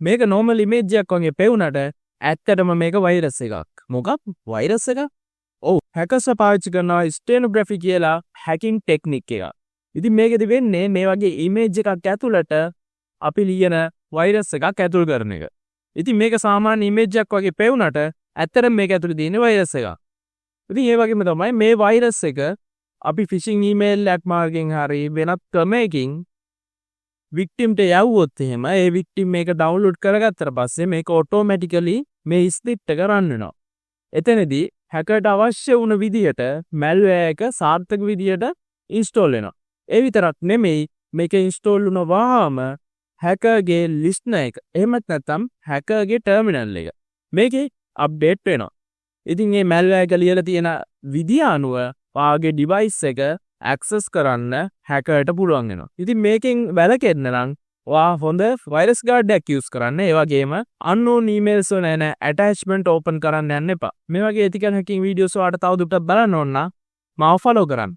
මේක normal image එකක් වගේ පෙවුනට ඇත්තටම මේක වෛරස් එකක්. මොකක් වෛරස් එකක්? ඔව් hackers පාවිච්චි කරනවා steganography කියලා hacking technique එකක්. ඉතින් මේකෙදි වෙන්නේ මේ වගේ image එකක් ඇතුළට අපි ලියන වෛරස් එකක් ඇතුල් කරන එක. ඉතින් මේක සාමාන්‍ය image එකක් වගේ පෙවුනට ඇත්තටම මේක ඇතුලේ තියෙන වෛරස් එකක්. ඉතින් ඒ වගේම තමයි මේ වෛරස් එක අපි phishing email එකක් මාර්ගෙන් හරි වෙනත් ක්‍රමයකින් victim ට යවුවොත් එහෙම ඒ victim මේක download කරගත්තට පස්සේ මේක automatically මේ script එක run වෙනවා. එතනදී hacker ට අවශ්‍ය වුණ විදියට malware එක සාර්ථක විදියට install වෙනවා. ඒ විතරක් නෙමෙයි මේක install වුණ වහාම hacker ගේ listener එක එහෙමත් නැත්නම් hacker ගේ terminal එක මේකේ update වෙනවා. ඉතින් මේ malware එක ලියලා තියෙන විදිය අනුව ඔයාගේ device එක access කරන්න hacker ට පුළුවන් වෙනවා. ඉතින් මේකෙන් වැළකෙන්න නම් ඔයා හොඳ virus guard එකක් use කරන්න. ඒ වගේම unknown emails වල එන attachment open කරන්න යන්න එපා. මේ වගේ ethical hacking videos ඔයාලට තවදුරටත් බලන්න ඕන නම් මාව follow කරන්න.